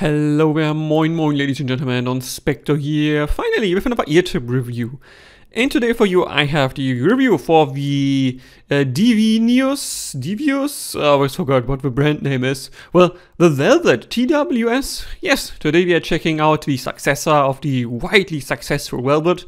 Hello there, moin moin ladies and gentlemen, Donspektor here, finally with another ear tip review. And today for you I have the review for the Divinus, I always forgot what the brand name is. Well, the Velvet TWS. Yes, today we are checking out the successor of the widely successful Velvet.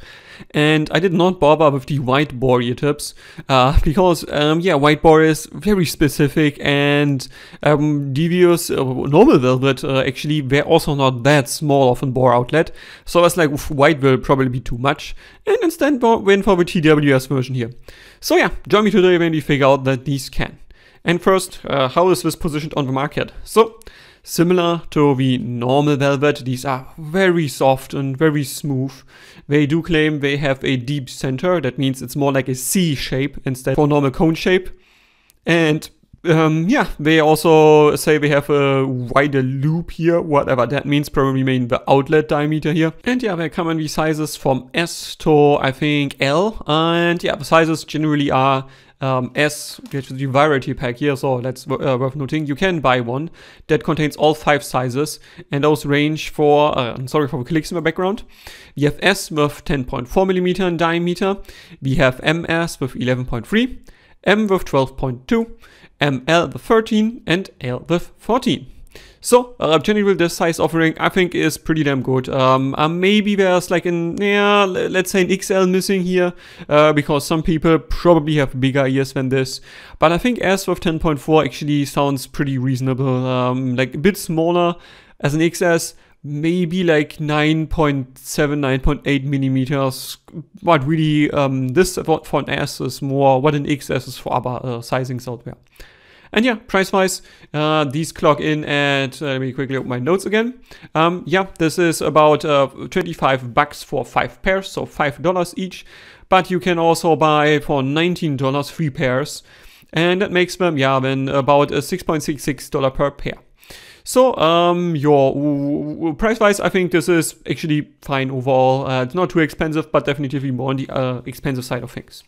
And I did not bother with the white bore ear tips because white bore is very specific, and Divinus normal Velvet actually they're also not that small of a bore outlet, so I was like, white will probably be too much, and instead went for the TWS version here. So yeah, join me today when we figure out that these can. And first, how is this positioned on the market? So, similar to the normal Velvet, these are very soft and very smooth. They do claim they have a deep center, that means it's more like a C shape instead of a normal cone shape. And they also say they have a wider loop here, whatever that means, probably mean the outlet diameter here. And yeah, they come in the sizes from S to I think L, and yeah, the sizes generally are S, which is the variety pack here, so that's worth noting. You can buy one that contains all 5 sizes, and those range for, sorry for the clicks in the background. We have S with 10.4mm in diameter, we have MS with 11.3, M with 12.2, ML with 13, and L with 14. So, generally this size offering I think is pretty damn good. Maybe there's like let's say an XL missing here, because some people probably have bigger ears than this. But I think S with 10.4 actually sounds pretty reasonable, like a bit smaller as an XS, maybe like 9.7, 9.8 millimeters. But really, this for an S is more what an XS is for other sizings out there. And yeah, price-wise, these clock in at, let me quickly open my notes again. This is about 25 bucks for 5 pairs, so $5 each. But you can also buy for $19 3 pairs. And that makes them, then about $6.66 per pair. So, your price-wise, I think this is actually fine overall. It's not too expensive, but definitely more on the expensive side of things.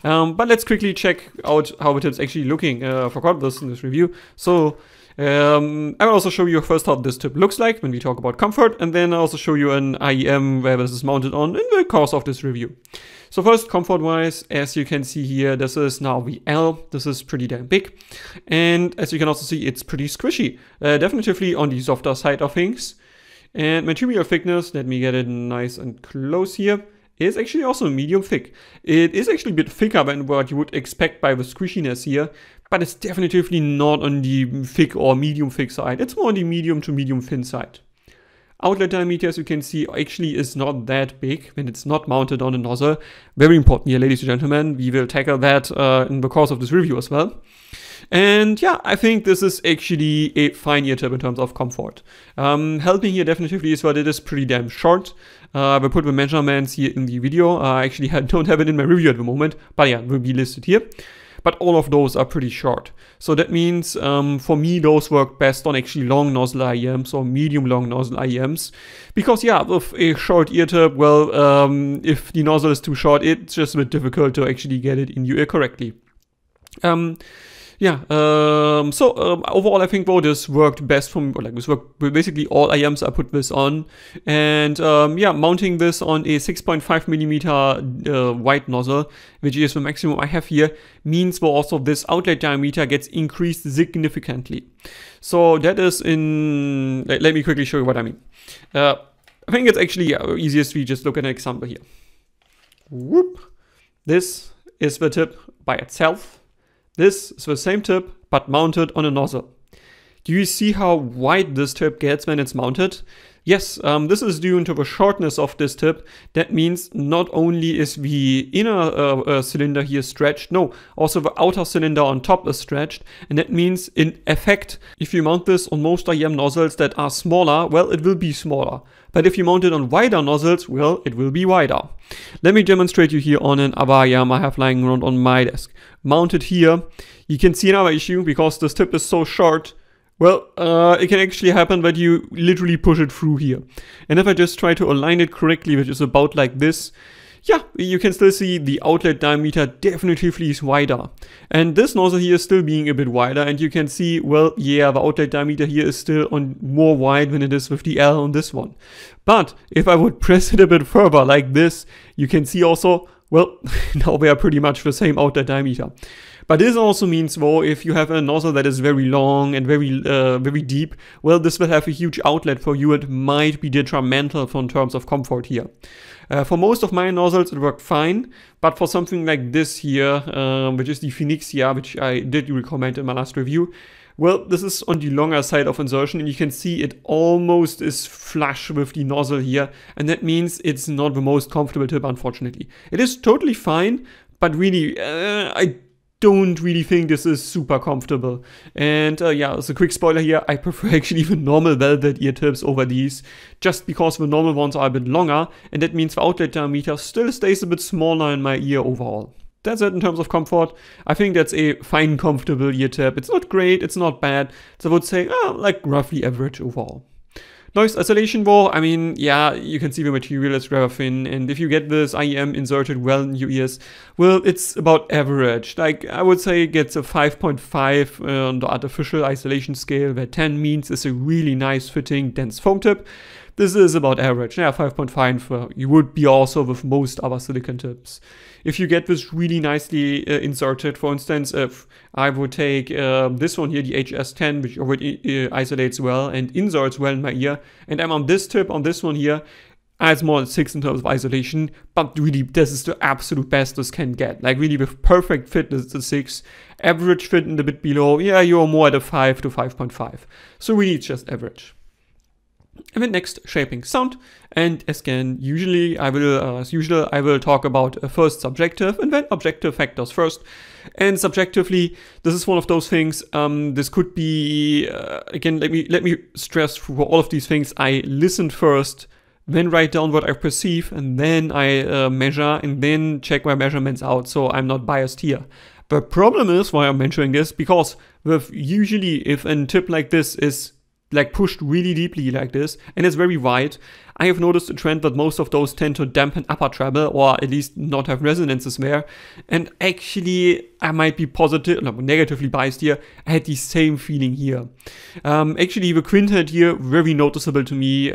But let's quickly check out how it is actually looking. Forgot this in this review. So I will also show you first how this tip looks like when we talk about comfort, and then I'll also show you an IEM where this is mounted on in the course of this review. So first, comfort wise, as you can see here, this is now the L. This is pretty damn big, and as you can also see, it's pretty squishy. Definitely on the softer side of things. And material thickness, let me get it nice and close here, is actually also medium thick. It is actually a bit thicker than what you would expect by the squishiness here, but it's definitely not on the thick or medium thick side. It's more on the medium to medium thin side. Outlet diameter, as you can see, actually is not that big when it's not mounted on a nozzle. Very important here, ladies and gentlemen. We will tackle that in the course of this review as well. And yeah, I think this is actually a fine ear tip in terms of comfort. Helping here definitely is that it is pretty damn short. I will put the measurements here in the video. I actually don't have it in my review at the moment, but yeah, it will be listed here. But all of those are pretty short. So that means for me those work best on actually long nozzle IEMs or medium long nozzle IEMs. Because yeah, with a short ear tip, well, if the nozzle is too short, it's just a bit difficult to actually get it in your ear correctly. Overall I think this worked best from, like this worked with basically all IEMs I put this on. And mounting this on a 6.5mm wide nozzle, which is the maximum I have here, means also this outlet diameter gets increased significantly. So that is in, let me quickly show you what I mean. I think it's actually easiest we just look at an example here. Whoop. This is the tip by itself. This is the same tip, but mounted on a nozzle. Do you see how wide this tip gets when it's mounted? Yes, this is due to the shortness of this tip. That means not only is the inner cylinder here stretched, no, also the outer cylinder on top is stretched. And that means, in effect, if you mount this on most IEM nozzles that are smaller, well, it will be smaller. But if you mount it on wider nozzles, well, it will be wider. Let me demonstrate you here on an other IEM I have lying around on my desk. Mounted here, you can see another issue because this tip is so short. Well, it can actually happen that you literally push it through here. And if I just try to align it correctly, which is about like this, yeah, you can still see the outlet diameter definitively is wider. And this nozzle here is still being a bit wider, and you can see, well, yeah, the outlet diameter here is still on more wide than it is with the L on this one. But if I would press it a bit further like this, you can see also, well, now we are pretty much the same outlet diameter. But this also means, though, if you have a nozzle that is very long and very deep, well, this will have a huge outlet for you. It might be detrimental in terms of comfort here. For most of my nozzles, it worked fine, but for something like this here, which is the Phoenixia, which I did recommend in my last review, well, this is on the longer side of insertion, and you can see it almost is flush with the nozzle here, and that means it's not the most comfortable tip, unfortunately. It is totally fine, but really, I don't really think this is super comfortable. And yeah, as a quick spoiler here, I prefer actually the normal velvet ear tips over these, just because the normal ones are a bit longer, and that means the outlet diameter still stays a bit smaller in my ear overall. That's it in terms of comfort. I think that's a fine, comfortable ear tip. It's not great, it's not bad. So I would say, like roughly average overall. Noise isolation though, I mean, yeah, you can see the material is rather thin, and if you get this IEM inserted well in your ears, well, it's about average. Like, I would say it gets a 5.5 on the artificial isolation scale, where 10 means it's a really nice fitting, dense foam tip. This is about average. Yeah, 5.5 you would be also with most other silicone tips. If you get this really nicely inserted, for instance, if I would take this one here, the HS10, which already isolates well and inserts well in my ear, and I'm on this tip, on this one here, it's more than 6 in terms of isolation, but really this is the absolute best this can get. Like really with perfect fit, this is a 6. Average fit and a bit below, yeah, you're more at a 5 to 5.5. So really it's just average. And then next, shaping sound. And again, as usual, I will talk about first subjective and then objective factors first. And subjectively, this is one of those things. This could be again. Let me stress for all of these things. I listened first, then write down what I perceive, and then I measure, and then check my measurements out. So I'm not biased here. The problem is why I'm mentioning this, because with usually if a tip like this is like pushed really deeply like this, and it's very wide, I have noticed a trend that most of those tend to dampen upper treble, or at least not have resonances there. And actually, I might be negatively biased here. I had the same feeling here. Actually, the quintet here, very noticeable to me,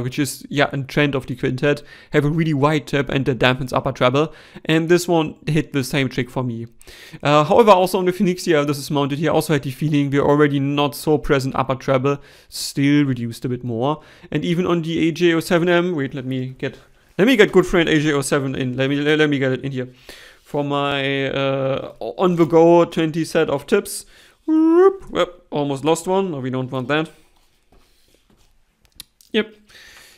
which is, yeah, a trend of the quintet, have a really wide tip and that dampens upper treble. And this one hit the same trick for me. However, also on the Phoenixia, this is mounted here, also had the feeling we're already not so present upper treble, still reduced a bit more. And even on the AJ07M, wait, let me get good friend AJ07 in. Let me get it in here. For my on the go 20 set of tips. Whoop, almost lost one. No, we don't want that. Yep.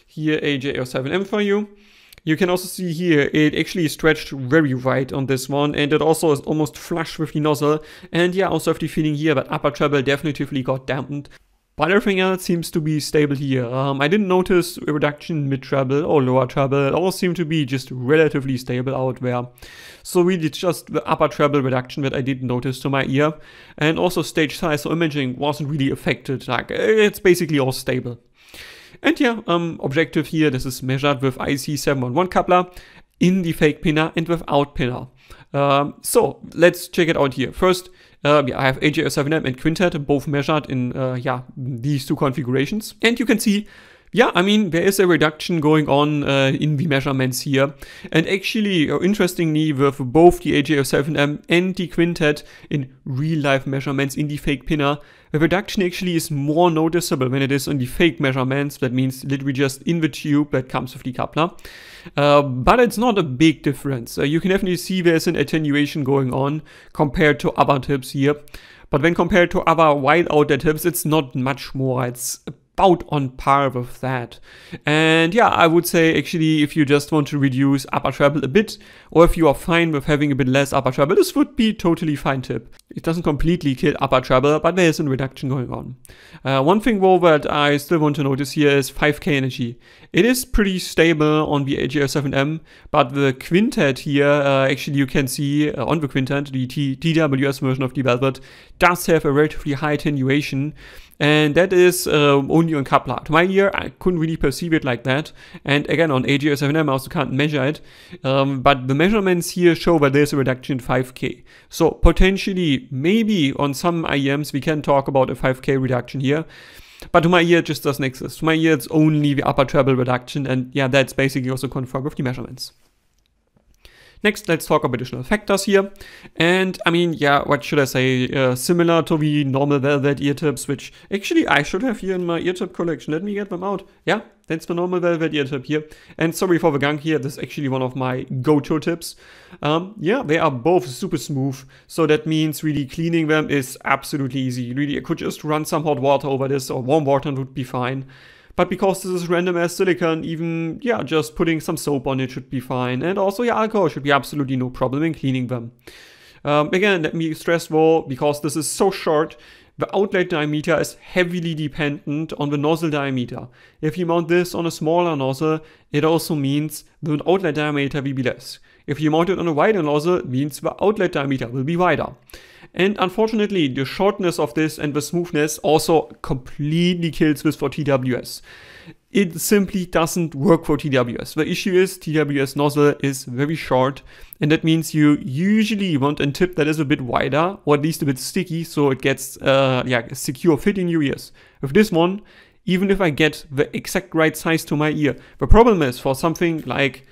Here AJ07M for you. You can also see here, it actually stretched very wide on this one, and it also is almost flush with the nozzle. And yeah, also have the feeling here that upper treble definitively got dampened. But everything else seems to be stable here. I didn't notice a reduction in mid treble or lower treble. It all seemed to be just relatively stable out there. So really it's just the upper treble reduction that I didn't notice to my ear. And also stage size, so imaging wasn't really affected. Like, it's basically all stable. And yeah, objective here, this is measured with IC711 coupler in the fake pinner and without pinner. So let's check it out here. First, yeah, I have AJ07M and quintet both measured in yeah, these two configurations. And you can see, yeah, I mean, there is a reduction going on in the measurements here. And actually, interestingly, with both the AJ07M and the quintet in real-life measurements in the fake pinner, the reduction actually is more noticeable when it is on the fake measurements. That means literally just in the tube that comes with the coupler. But it's not a big difference. You can definitely see there's an attenuation going on compared to other tips here. But when compared to other wide outlet tips, it's not much more. It's about on par with that. And yeah, I would say actually if you just want to reduce upper treble a bit, or if you are fine with having a bit less upper treble, this would be totally fine tip. It doesn't completely kill upper treble, but there is a reduction going on. One thing though that I still want to notice here is 5K energy. It is pretty stable on the AJ07M, but the quintet here, actually you can see on the quintet, the TWS version of the Velvet, does have a relatively high attenuation. and that is only on coupler. To my ear, I couldn't really perceive it like that, and again on AGS7M I also can't measure it, but the measurements here show that there's a reduction in 5K. So potentially, maybe on some IEMs we can talk about a 5K reduction here. But to my ear, it just doesn't exist. To my ear, it's only the upper treble reduction, and yeah, that's basically also confirmed with the measurements. Next, let's talk about additional factors here. And I mean, yeah, what should I say? Similar to the normal Velvet ear tips, which actually I should have here in my ear tip collection. Let me get them out. Yeah, that's the normal Velvet ear tip here. And sorry for the gunk here, this is actually one of my go-to tips. Yeah, they are both super smooth. So that means really cleaning them is absolutely easy. Really, I could just run some hot water over this, or warm water would be fine. But because this is random as silicone, even, yeah, just putting some soap on it should be fine. And also, yeah, alcohol should be absolutely no problem in cleaning them. Again, let me stress though, because this is so short, the outlet diameter is heavily dependent on the nozzle diameter. If you mount this on a smaller nozzle, it also means the outlet diameter will be less. If you mount it on a wider nozzle, it means the outlet diameter will be wider. And unfortunately, the shortness of this and the smoothness also completely kills this for TWS. It simply doesn't work for TWS. The issue is TWS nozzle is very short, and that means you usually want a tip that is a bit wider, or at least a bit sticky, so it gets yeah, a secure fit in your ears. With this one, even if I get the exact right size to my ear, the problem is for something like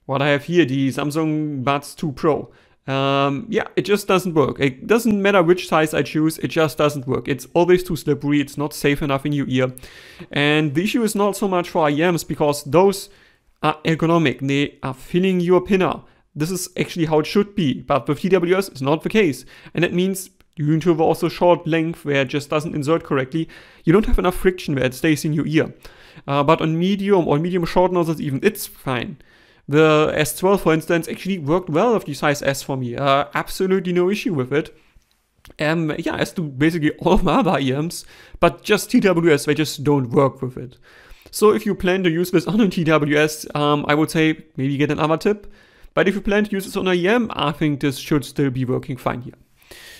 what I have here, the Samsung Buds 2 Pro. Yeah, it just doesn't work. It doesn't matter which size I choose, it just doesn't work. It's always too slippery, it's not safe enough in your ear. And the issue is not so much for IEMs, because those are ergonomic, they are filling your pinner. This is actually how it should be, but with TWS it's not the case. And that means due to the also short length where it just doesn't insert correctly, you don't have enough friction where it stays in your ear. But on medium or medium short nozzles even, it's fine. The S12, for instance, actually worked well with the size S for me. Absolutely no issue with it. Yeah, as do basically all of my other IEMs, but just TWS, they just don't work with it. So if you plan to use this on a TWS, I would say maybe get another tip. But if you plan to use this on IEM, I think this should still be working fine here.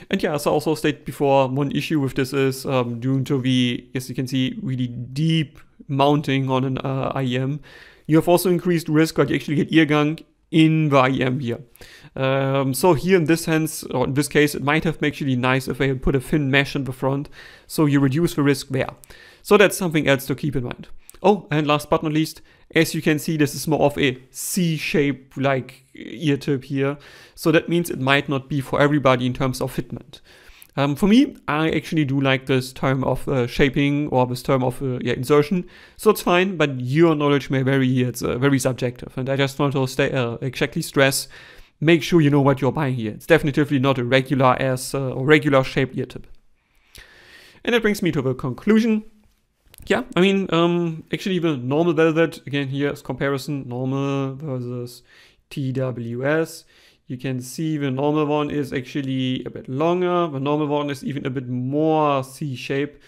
And yeah, as I also stated before, one issue with this is due to the, as you can see, really deep mounting on an IEM. You have also increased risk that you actually get ear gunk in the IEM here. So here in this sense, or in this case, it might have been actually nice if I had put a thin mesh in the front, so you reduce the risk there. So that's something else to keep in mind. Oh, and last but not least, as you can see, this is more of a C-shape like ear tip here. So that means it might not be for everybody in terms of fitment. For me, I actually do like this term of shaping, or this term of yeah, insertion, so it's fine, but your knowledge may vary here, it's very subjective, and I just want to exactly stress, make sure you know what you're buying here. It's definitely not a regular or regular shaped ear tip. And that brings me to the conclusion. Yeah, I mean, actually the normal Velvet, again here is comparison, normal versus TWS. You can see the normal one is actually a bit longer, the normal one is even a bit more C-shape,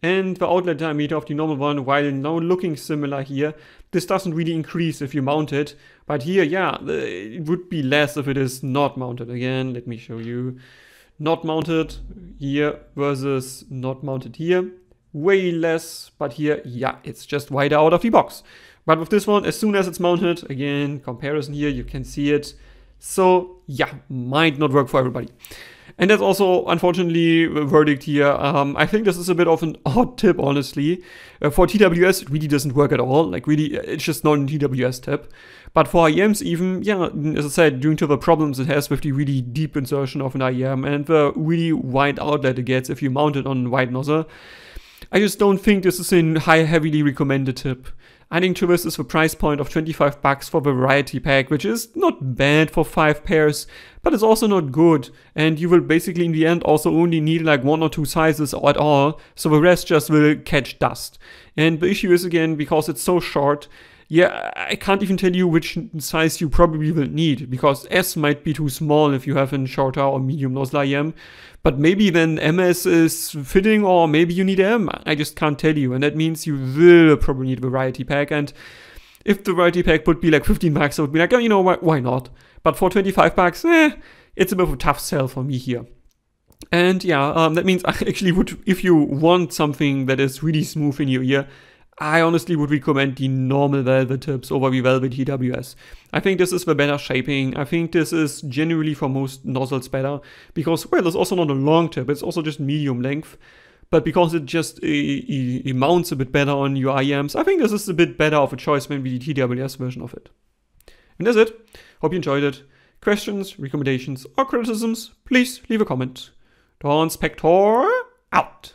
and the outlet diameter of the normal one, while now looking similar here, this doesn't really increase if you mount it, but here, yeah, it would be less if it is not mounted. Again, let me show you. Not mounted here versus not mounted here, way less, but here, yeah, it's just wider out of the box. But with this one, as soon as it's mounted, again, comparison here, you can see it. So yeah, might not work for everybody. And that's also, unfortunately, the verdict here. I think this is a bit of an odd tip, honestly. For TWS, it really doesn't work at all. Like really, it's just not a TWS tip. But for IEMs even, yeah, as I said, due to the problems it has with the really deep insertion of an IEM and the really wide outlet it gets if you mount it on a wide nozzle, I just don't think this is a heavily recommended tip. Adding to this is the price point of 25 bucks for the variety pack, which is not bad for 5 pairs, but it's also not good. And you will basically in the end also only need like 1 or 2 sizes at all, so the rest just will catch dust. And the issue is again, because it's so short, yeah, I can't even tell you which size you probably will need, because S might be too small if you have a shorter or medium nozzle IEM, but maybe then MS is fitting, or maybe you need M. I just can't tell you, and that means you will probably need a variety pack. And if the variety pack would be like 15 bucks, I would be like, oh, you know, why not? But for 25 bucks, it's a bit of a tough sell for me here. And yeah, that means I actually would, if you want something that is really smooth in your ear, I honestly would recommend the normal velvet tips over the Velvet TWS. I think this is the better shaping. I think this is generally for most nozzles better because, well, it's also not a long tip, it's also just medium length. But because it just it mounts a bit better on your IEMs, I think this is a bit better of a choice than the TWS version of it. And that's it. Hope you enjoyed it. Questions, recommendations, or criticisms, please leave a comment. Donspektor out.